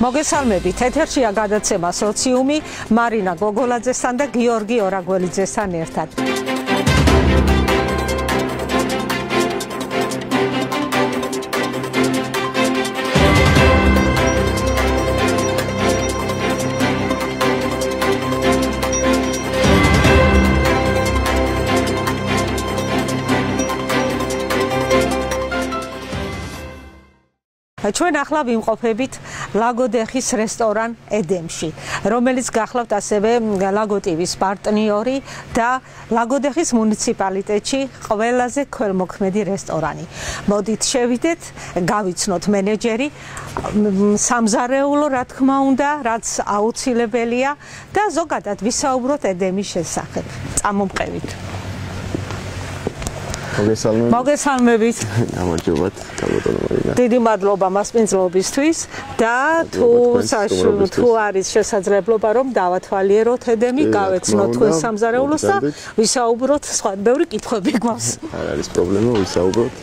მოგესალმებით, ეთერშია გადაცემა სოციუმი მარინა გოგოლაძესთან და გიორგი ორაგველიძესთან ერთად. ჩვენ ახლა ვიმყოფებით ლაგოდეხის რესტორან ედემში, რომელიც გახლავთ ასევე ლაგოტივის პარტნიორი და ლაგოდეხის მუნიციპალიტეტში ყველაზე ქველმოქმედი რესტორანი. მოდით შევიდეთ, გავიცნოთ მენეჯერი, სამზარეულო რა თქმა უნდა, რაც აუცილებელია და ზოგადად ვისაუბროთ ედემის შესახებ. წამომყევით. მოგესალმებით. გამარჯობათ, გაბატონო მარინა. დიდი მადლობა მასპინძლობისთვის და თუ არის შესაძლებლობა რომ დავათვალიეროთ ედემი, გავეცნოთ თქვენ სამზარეულოს და ვისაუბროთ სხვა ბევრი კითხვები გვაქვს. არ არის პრობლემა, ვისაუბროთ.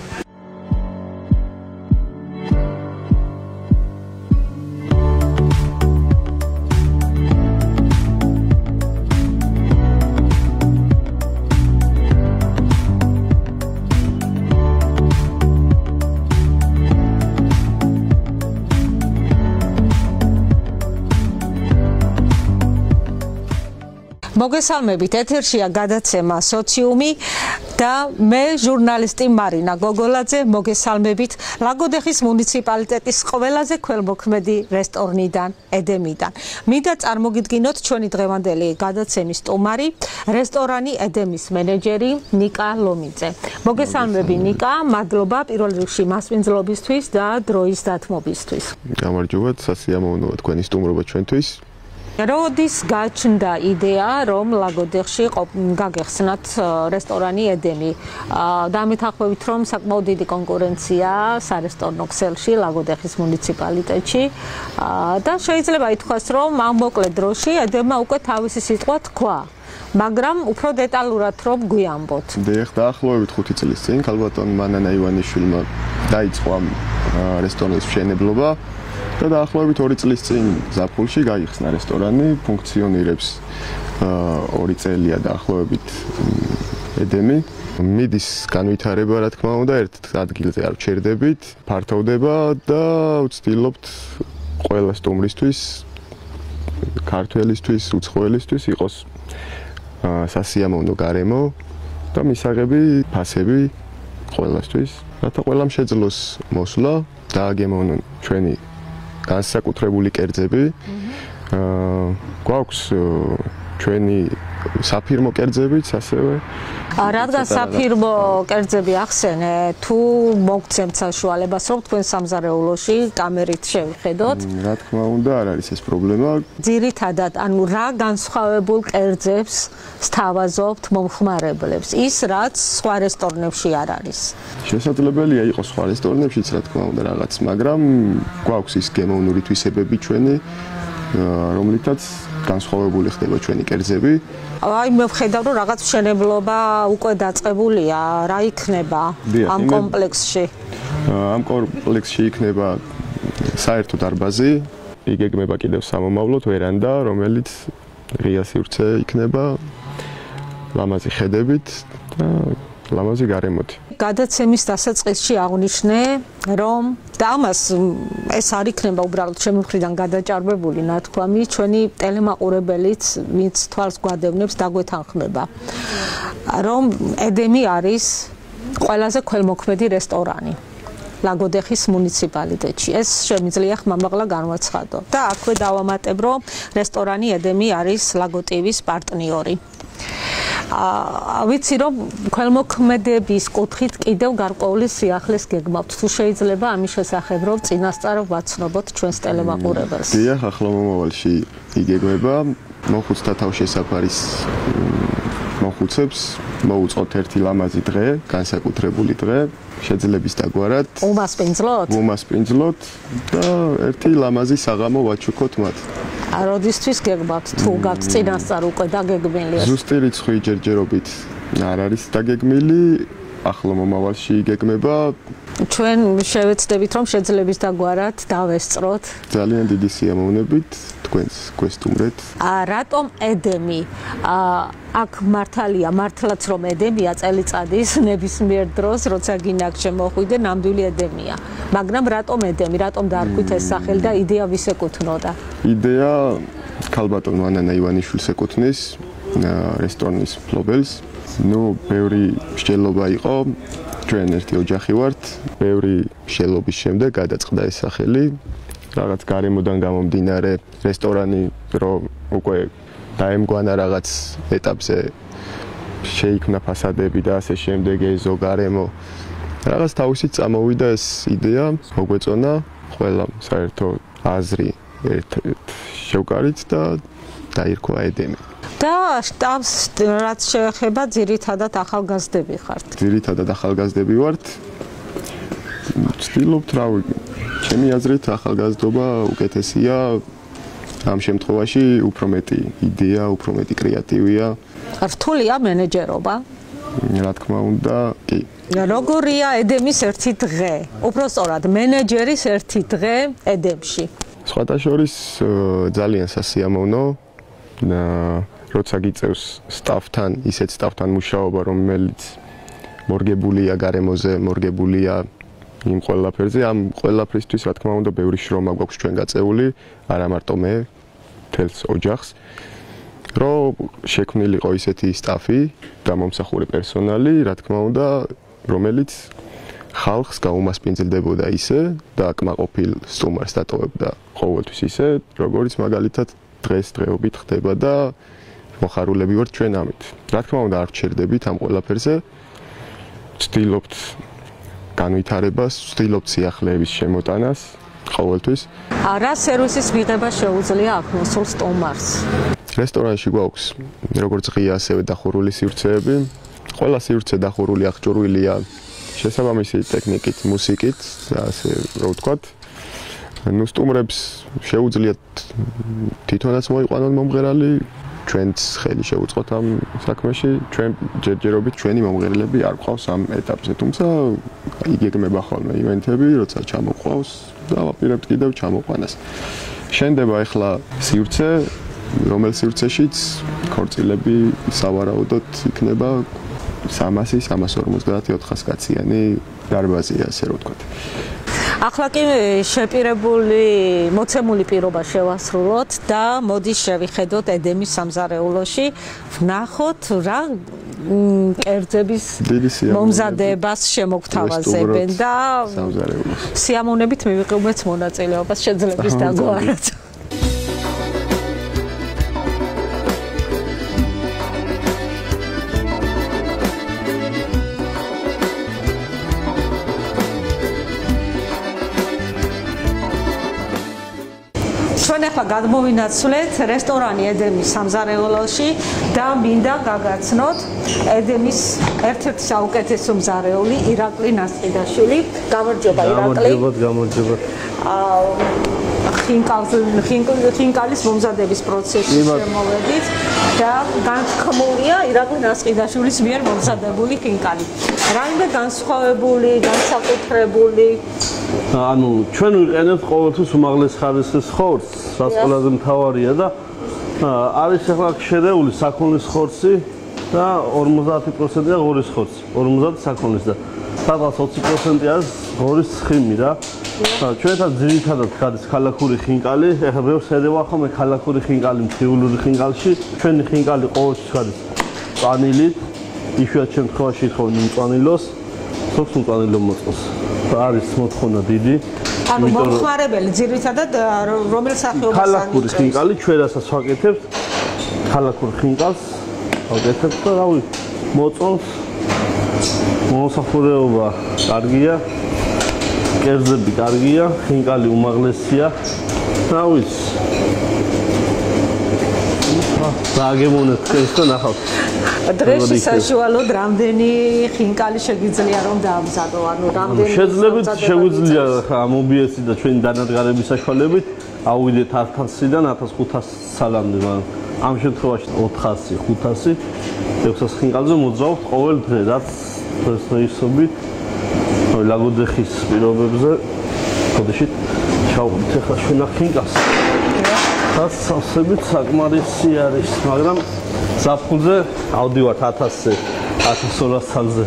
მოგესალმებით, ეთერშია გადაცემა სოციუმი და მე ჟურნალისტი მარინა გოგოლაძე, მოგესალმებით ლაგოდეხის მუნიციპალიტეტის ყველაზე ქველმოქმედი რესტორნიდან, ედემიდან. მინდა წარმოგიდგინოთ ჩვენი დღევანდელი გადაცემის სტუმარი, რესტორანი ედემის მენეჯერი ნიკა ლომიძე. მოგესალმები ნიკა, მადლობა პირველ რიგში მასპინძლობისთვის და დროის დათმობისთვის. გამარჯობათ, სასიამოვნოა თქვენი სტუმრობა ჩვენთვის. როდის გაჩნდა იდეა, რომ ლაგოდეხში გაგეხსნათ რესტორანი ედემი? დამეთანხმებით, რომ საკმაოდ დიდი კონკურენცია სარესტორნო ქსელში, ლაგოდეხის მუნიციპალიტეტში და შეიძლება ითქვას, რომ ამ მოკლე დროში ედემმა უკვე თავისი სიტყვა თქვა. მაგრამ უფრო დეტალურად რომ გვიამბოთ. დიახ, დაახლოებით 5 წლის წინ ქალბატონ მანანა ივანიშვილმა დაიწყო ამ რესტორნის მშენებლობა. და დაახლოებით 2 წლის წინ ზაფხულში გაიხსნა რესტორანი, ფუნქციონირებს 2 წელია დაახლოებით ედემი. მიდის განვითარება, რა თქმა უნდა, ერთ ადგილზე არ ვჩერდებით, ფართოვდება და ვცდილობთ ყველა სტუმრისთვის, ქართველისთვის, უცხოელისთვის იყოს სასიამოვნო გარემო და მისაღები ფასები ყველასთვის, რათა ყველამ შეძლოს მოსვლა და აგემოვნონ ჩვენი განსაკუთრებული კერძები. გვაქვს ჩვენი საფირმო კერძებიც ასევე. რადგან საფირმო კერძები ახსენე, თუ მოგცემთ საშუალებას, რომ თქვენ სამზარეულოში კამერით შევხედოთ? რა თქმა უნდა, არ არის ეს პრობლემა. ძირითადად, ანუ რა განსხვავებულ კერძებს სთავაზობთ მომხმარებლებს? ის, რაც სხვა რესტორნებში არ არის. შესაძლებელია იყოს სხვა რესტორნებშიც, რა თქმა უნდა, რაღაც, მაგრამ გვაქვს ის გემოვნური თვისებები ჩვენი, რომლითაც განსხვავებული ხდება ჩვენი კერძები. აი მე ვხედავ რომ რაღაც მშენებლობა უკვე დაწყებულია, რა იქნება ამ კომპლექსში? ამ კომპლექსში იქნება საერთო დარბაზი, იგეგმება კიდევ სამომავლოდ ვერანდა, რომელიც ღია სივრცე იქნება ლამაზი ხედებით და ლამაზი გარემოთი. გადაცემის დასაწყისში აღნიშნე, რომ და ამას ეს არ იქნება უბრალოდ ჩემი მხრიდან გადაჭარბებული ნათქვამი, ჩვენი ტელემაყურებელიც, ვინც თვალს გვადევნებს, დაგვეთანხმება, რომ ედემი არის ყველაზე ქველმოქმედი რესტორანი ლაგოდეხის მუნიციპალიტეტში. ეს შემიძლია ხმამაღლა განვაცხადო. და აქვე დავამატებ, რომ რესტორანი ედემი არის ლაგოტივის პარტნიორი. ვიცი რომ ქველმოქმედების კუთხით კიდევ გარკვეული სიახლეს გეგმავთ. თუ შეიძლება ამის შესახებ რომ წინასწარ ვაცნობოთ ჩვენს ტელემაყურებელს. დიახ, ახლა მომავალში იგეგმება მოხუცთა თავშესაფარის მოხუცებს მოუწყოთ ერთი ლამაზი დღე, განსაკუთრებული დღე, შეძლების დაგვარად. უმასპინძლოთ და ერთი ლამაზი საღამო ვაჩუქოთ მათ. როდისთვის გეგმავთ? თუ გაქვთ წინასწარ უკვე დაგეგმილი? ზუსტი რიცხვი ჯერჯერობით არ არის დაგეგმილი. ახლო მომავალში იგეგმება. ჩვენ შევეცდებით რომ შეძლებს დაგვარად დავესწროთ. ძალიან დიდი სიამოვნებით თქვენს გვესტუმრეთ. რატომ ედემი? აქ მართალია, მართლაც რომ ედემია წელიწადის ნებისმიერ დროს, როცა გინაკ შემოხვიდე, ნამდვილი ედემია. მაგრამ რატომ ედემი? რატომ დაარქვით ეს სახელი და იდეა ვის ეკუთვნოდა? იდეა ქალბატონ ანანა ივანიშვილს ეკუთვნის, რესტორნის მფლობელს. ბევრი მსჯელობა იყო. ჩვენ ერთი ოჯახი ვართ. ბევრი მსჯელობის შემდეგ გადაწყდა ეს სახელი. რაღაც გარემოდან გამომდინარე რესტორანი რომ უკვე დაემგვანა რაღაც ეტაპზე შეიქმნა ფასადები და ასე შემდეგ ეზო გარემო რაღაც თავისით წამოვიდა ეს იდეა მოგვეწონა ყველა საერთო აზრი ერთ-ერთ შევკარით და დაირქვა ედემი და შტაბს რაც შეეხება ძირითადად ახალგაზრდები ხართ ძირითადად ახალგაზრდები ვართ ვცდილობთ რავი ჩემი აზრით ახალგაზრდობა უკეთესია ამ შემთხვევაში უფრო მეტი იდეა, უფრო მეტი კრეატივია. რთულია მენეჯერობა? რა თქმა უნდა, კი. როგორია ედემის ერთი დღე? უბრალოდ მენეჯერის ერთი დღე ედემში. სხვათა შორის ძალიან სასიამოვნო. როცა გიწევს სტაფთან, ისეთ სტაფთან მუშაობა, რომელიც მორგებულია გარემოზე, მორგებულია იმ ყველაფერზე, ამ ყველაფრისთვის რა თქმა უნდა ბევრი შრომა გვაქვს ჩვენ გაწეული, არა მარტო მე, თელს ოჯახს, რომ შექმნილიყო ისეთი სტაფი და მომსახურე პერსონალი, რა თქმა უნდა, რომელიც ხალხს გაუმასპინძლდებოდა ისე და კმაყოფილ სტუმარს დატოვებდა ყოველთვის ისე, როგორც მაგალითად დღეს დღეობით ხდება და მოხარულები ვართ ჩვენ ამით. რა თქმა უნდა, არ ვჩერდებით ამ ყველაფერზე. ვცდილობთ განვითარებას, ვცდილობთ სიახლეების შემოტანას ყოველთვის. რა სერვისის მიღება შეუძლია აქ მოსულ სტუმარს? რესტორანში გვაქვს როგორც ღია, ასევე დახურული სივრცეები. ყველა სივრცე დახურული აღჭურვილია შესაბამისი ტექნიკით, მუსიკით და ასე რო ვთქვათ. სტუმრებს შეუძლიათ თვითონაც მოიყვანონ მომღერალი, ჩვენც ხელი შევუწყოთ ამ საქმეში, ჩვენ ჯერჯერობით ჩვენი მომღერლები არ ყავს ამ ეტაპზე, თუმცა იგეგმება ხოლმე ივენთები, როცა ჩამოყვავს და ვაპირებთ კიდევ ჩამოყვანას. შენდება ახლა სივრცე, რომელ სივრცეშიც ქორწილები სავარაუდოდ იქნება 300, 350, 400 კაციანი დარბაზია, ასე რო ვთქვათ. ახლა კი შეპირებული მოცემული პირობა შევასრულოთ და მოდის შევიხედოთ ედემის სამზარეულოში, ვნახოთ რა კერძების მომზადებას შემოგთავაზებენ და სიამოვნებით მივიღებთ მონაწილეობას შეძლებს დაგვარად. ჩვენ ახლა გადმოვინაცვლეთ რესტორანი ედემის სამზარეულოში და მინდა გაგაცნოთ ედემის ერთ-ერთი საუკეთესო მზარეული ირაკლი ნასყიდაშვილი. გამარჯობა ირაკლი. გამარჯობა. ხინკალის მომზადების პროცესში შემოვედით და განთქმულია ირაკლი ნასყიდაშვილის მიერ მომზადებული ხინკალი. რაიმე განსხვავებული, განსაკუთრებული ანუ ჩვენ ვიყენებთ ყოველთვის უმაღლეს ხარისხის ხორცს, რაც ყველაზე მთავარია და არის ახლა შერეული საქონლის ხორცი და 50%-ია ღორის ხორცი, 50 საქონლის და სადღაც 20% არის ღორის ცხიმი რა. ჩვენთან ძირითადად გადის ქალაქური ხინკალი, ეხლა ბევრს ხედავ ხოლმე ქალაქური ხინკალი მთიულური ხინკალში, ჩვენი ხინკალი ყოველთვის გადის წანილით, იშვიათ შემთხვევაში ითხოვენ მწანილოს, სოფს მწანილო მოწყოს. არის მოთხოვნა დიდი. ანუ მომხმარებელი ძირითადად რომელ სახეობას ქალაქური ხინკალი ჩვენ რასაც ვაკეთებთ, ქალაქურ ხინკალს ვაკეთებთ და რავი, მოწონს. მომსახურეობა კარგია. კერძები კარგია, ხინკალი უმაღლესია. რა ვიცი. დააგემონეთ ეს და ნახავთ. დღეში საშუალოდ რამდენი ხინკალი შეგიძლია რომ დაამზადო? ანუ რამდენი შეძლებით შეგვიძლია ამ ობიექტი და ჩვენი დანადგარების საშუალებით ავიდეთ 1000-დან 1500 სალამდე, მაგრამ ამ შემთხვევაში 400, 500, 600 ხინკალზე მოძრაობთ ყოველ დღე, რაც დღესდღეობით ლაგოდეხის პირობებზე ხოდიშით ჩავყვით ახლა ჩვენ ახინკას. და სავსებით საკმარისი არის, მაგრამ ზაფხულზე ავდივართ 1000-ზე, 1200 წელზე.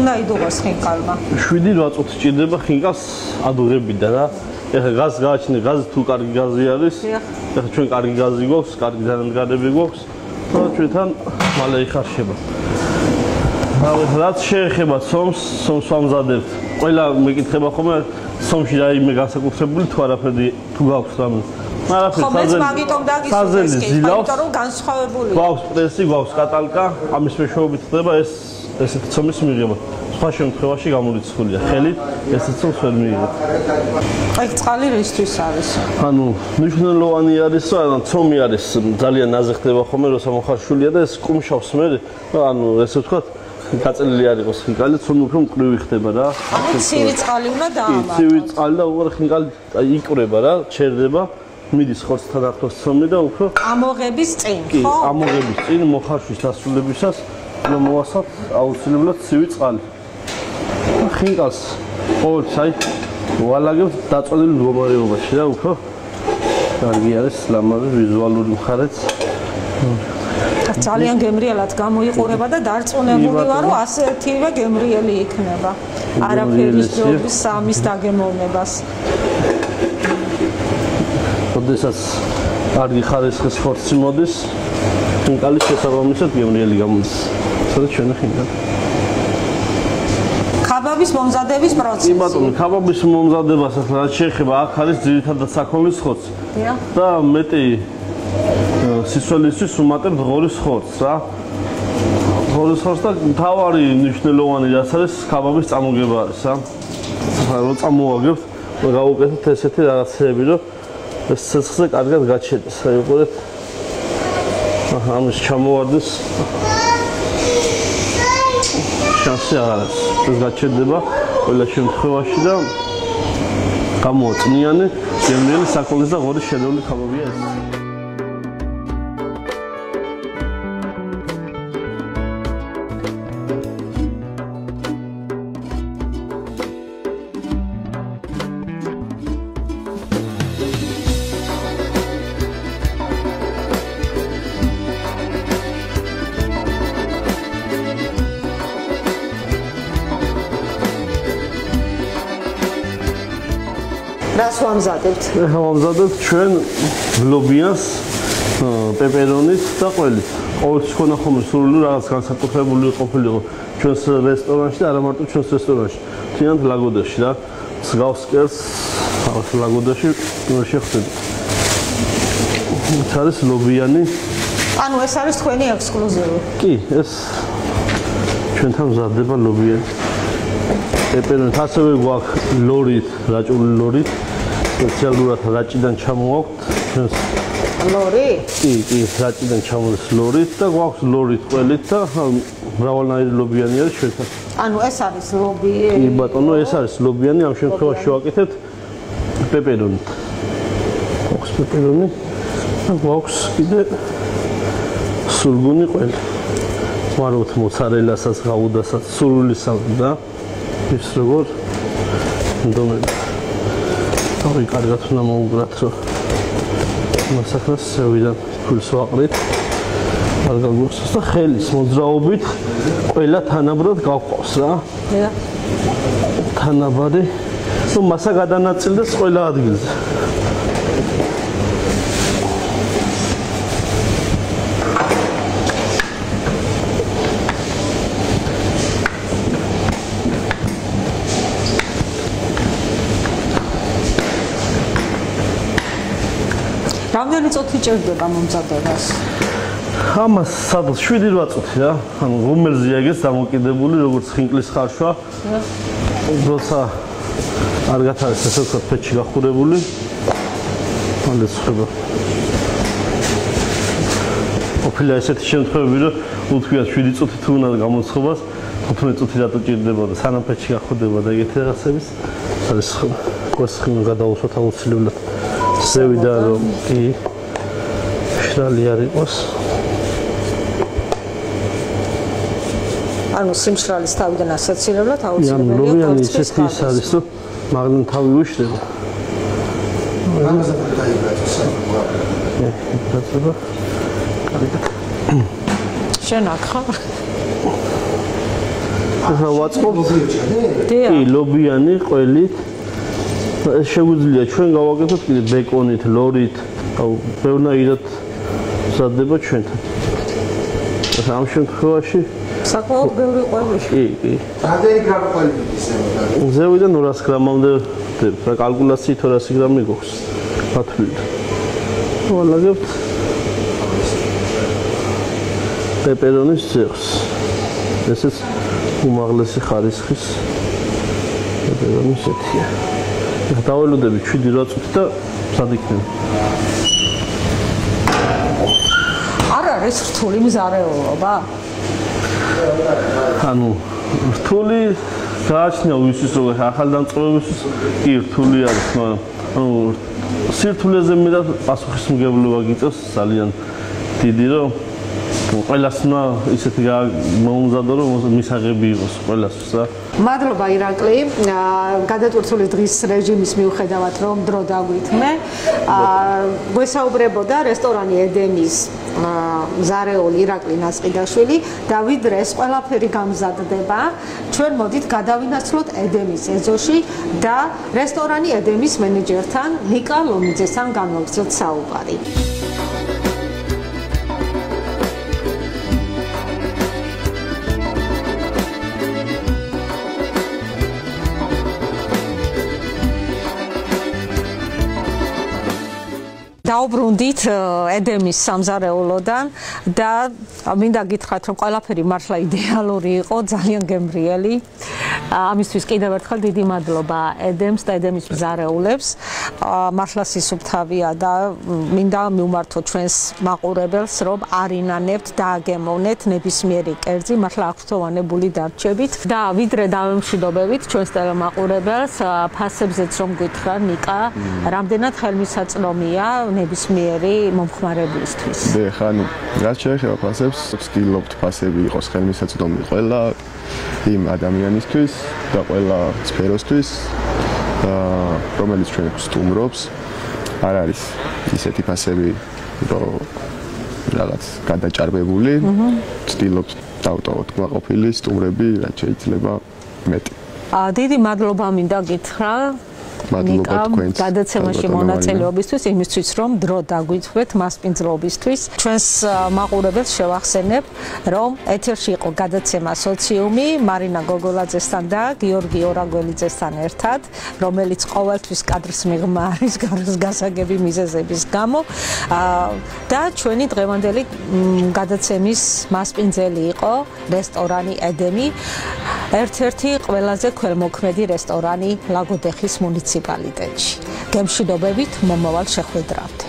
უნდა იდობას ხინკალმა 7-8 წუთი ჭირდება ხინკალს ადუღებიდა რა ეხლა გაზს გააჩნია გაზი თუ კარგი გაზი არის ეხლა ჩვენ კარგი გაზი გვაქვს კარგი დანადგარები გვაქვს და ჩვენთან მალე იხარშება რაც შეეხება სომს ვამზადებთ ყველა მეკითხება ხოლმე სომში რაიმე განსაკუთრებული თუ არაფერი თუ გაქვს რამე ხომეც მაგიტომ დაგისურვეს კი იმიტომ რომ განსხვავებულია გვაქვს პრესი გვაქვს კატალკა ამის მეშვეობით ხდება ესეთი ცომის მიღება. სხვა შემთხვევაში გამორიცხულია. ხელით ესეთი ცომს ვერ მიიღებ. აი წყალი რისთვის არის? ანუ მნიშვნელოვანი არის, რომ ცომი არის ძალიან ნაზი ხდება ხოლმე, როცა მოხარშულია და ეს კუმშავს მე, ანუ ესე ვთქვათ, გაწელილი არ იყოს ხინკალი, ცომი უფრო მკვრივი ხდება რა. ანუ ცივი წყალი უნდა დაამატოს. ცივი წყალი და უყურე ხინკალი იკვრება რა, ჩერდება. მიდის ხორცთან ახლოს ცომი და უფრო ამოღების წინ, ხო? კი, ამოღების წინ მოხარშვის დასრულებისას მოვასალთ აუცილებლად ცივი წყალი. ხინკალს ყოველთვის აი ვალაგებთ დაწოდილი მდგომარეობაში და უფრო კარგი არის ლამაზი ვიზუალური მხარეც. ძალიან გემრიელად გამოიყურება და დარწმუნებული ვარ, რომ ასეთივე გემრიელი იქნება. არაფერის ჯობის სამის დაგემოვნებას. როდესაც კარგი ხარისხის ხორცი მოდის, ხინკალის შესაბამისად გემრიელი გამოდის. სადაც ჩვენი ხინკალი. ქაბაბის მომზადების პროცესი. კი ბატონო, ქაბაბის მომზადებას ახლა რაც შეეხება, აქ არის ძირითადად საქონლის ხორცი. და მეტი სისხლისთვის უმატებთ ღორის ხორცს რა. ღორის ხორცს და მთავარი მნიშვნელოვანი რაც არის ქაბაბის წამოგება არის რა. რო წამოვაგებთ, გავუკეთებთ ესეთი რაღაცები, რომ ეს სისხლზე კარგად გაჩერდეს. აი უყურეთ. ამის ჩამოვარდეს შანსი არ არის. ეს გაჩერდება ყველა შემთხვევაში და გამოაწნიანი გემრიელი საქონლის და ღორის შედეული ქაბაბია ეს. რას ვამზადებთ? ვამზადებთ ჩვენ ლობიანს, პეპერონით და ყველით. ყოველთვის ქონა ხოლმე სურვილი რაღაც განსაკუთრებული ყოფილიყო ჩვენს რესტორანში და არა მარტო ჩვენს რესტორანში. თინათ ლაგოდაში რა. მსგავს კერს ახლა ლაგოდაში შეხვდებით. ეს არის ლობიანი. ანუ ეს არის თქვენი ექსკლუზივი. კი, ეს ჩვენთან მზადდება ლობიანი. პეპერონით ასევე გვაქვს ლორით, რაჭული ლორით. სპეციალურად რაჭიდან ჩამოვაქვთ ჩვენს ლორი? კი, რაჭიდან ჩამოდის ლორით და გვაქვს ლორით ყველით და მრავალნაირი ლობიანი არის ჩვენთან. ანუ ეს არის ლობი? კი ბატონო, ეს არის ლობიანი, ამ შემთხვევაში ვაკეთებთ პეპერონით. გვაქვს პეპერონი და გვაქვს კიდე სულგუნი ყველი. ვაროთ მოცარელასაც, გაუდასაც, სულულისას და ის როგორ ნდომები. თავი კარგად უნდა მოუგრათ, რომ მასახლას სევიდან ფულს ვაყრით. არ გაგვიხსენს და ხელის მოძრაობით ყველა თანაბრად გავყავს რა. თანაბარი, რომ მასა გადანაწილდეს ყველა ადგილზე. რამდენი წუთი ჭირდება მომზადებას? ამას სადღაც 7-8 წუთი რა. ანუ ღუმელზეა ეგეც დამოკიდებული, როგორც ხინკლის ხარშვა. როცა კარგად არის ესე ვთქვათ ფეჩი გახურებული. მალე ხდება. ყოფილა ესეთი შემთხვევები, რომ უთქვიათ 7 წუთი თუ უნდა გამოცხობას, 15 წუთი რატო ჭირდებოდა, სანამ ფეთში გახვდება და ეგეთი რაღაცების. არის კვერცხი გადაუსვათ აუცილებლად. ზევიდან რომ კი შრალი არ იყოს. ანუ სიმშრალის თავიდან ასაცილებლად აუცილებელია ლობიანი ისეთი ის არის, რომ მაგდან თავი უშვება. შენ აქ ხარ? ახლა ვაწყობ კი ლობიანი ყველით. ეს შეგვიძლია ჩვენ გავაკეთოთ კიდე ბეკონით, ლორით, აუ ბევრნაირად მზადდება ჩვენთან. ახლა ამ შემთხვევაში საკმაოდ ბევრი ყვავი. კი. რამდენი გრამი ყვავი ისევა? ზევიდან 200 გრამამდე და კალკულაციით 200 გრამი გვაქვს. ბათვლით. ვალაგებთ პეპერონის ძევს. ესეც უმაღლესი ხარისხის პეპერონის ეთია. დაველოდები 7-8 წუთი და მზად იქნება. არ არის რთული მზარეულობა? ანუ რთული გააჩნია ვისთვის როგორ ახალდამწყობებისთვის კი რთული არის, მაგრამ ანუ სირთულეზე მეტად პასუხისმგებლობა გიწევს ძალიან დიდი, რომ ყველას უნდა ისეთი მოუმზადო, რომ მისაღები იყოს ყველასთვის რა. მადლობა ირაკლი, გადატვირთული დღის რეჟიმის მიუხედავად რომ დრო დაგვითმე, გვესაუბრებოდა რესტორანი ედემის მზარეული ირაკლი ნასყიდაშვილი და ვიდრე ეს ყველაფერი გამზადდება, ჩვენ მოდით გადავინაცვლოთ ედემის ეზოში და რესტორანი ედემის მენეჯერთან ნიკა ლომიძესთან განვაგრძელოთ საუბარი. დაუბრუნდით ედემის სამზარეულოდან და მინდა გითხრათ რომ ყველაფერი მართლა იდეალური იყო, ძალიან გემრიელი. ამისთვის კიდევ ერთხელ დიდი მადლობა ედემს და ედემის მზარეულებს. მართლა სისუფთავია და მინდა მივმართოთ ჩვენს მაყურებელს, რომ არ ინანებთ და აგემოვნეთ ნებისმიერი კერძი, მართლა აღფრთოვანებული დარჩებით და ვიდრე დავემშვიდობებით ჩვენს ტელემაყურებელს, ფასებზეც რომ გითხრა ნიკა, რამდენად ხელმისაწვდომია ნებისმიერი მომხმარებლისთვის. ხა ანუ რაც შეეხება ფასებს, ვცდილობთ ფასები იყოს ხელმისაწვდომი ყველა იმ ადამიანისთვის და ყველა სფეროსთვის, რომელიც ჩვენს სტუმრობს. არ არის ისეთი ფასები, რომ რაღაც გადაჭარბებული. ვცდილობთ დავტოვოთ კმაყოფილი სტუმრები, რაც შეიძლება მეტი. დიდი მადლობა მინდა გითხრა. მადლობა თქვენს გადაცემაში მონაწილეობისთვის, იმისთვის რომ დრო დაგვითვლეთ მასპინძლობისთვის. ჩვენს მაყურებელს შევახსენებ, რომ ეთერში იყო გადაცემა სოციუმი მარინა გოგოლაძესთან და გიორგი ორაგველიძესთან ერთად, რომელიც ყოველთვის კადრს მიღმა არის გასაგები მიზეზების გამო და ჩვენი დღევანდელი გადაცემის მასპინძელი იყო რესტორანი ედემი, ერთ-ერთი ყველაზე ქველმოქმედი რესტორანი ლაგოდეხის მუნიციპალიტეტში. გემშვიდობებით მომავალ შეხვედრამდე.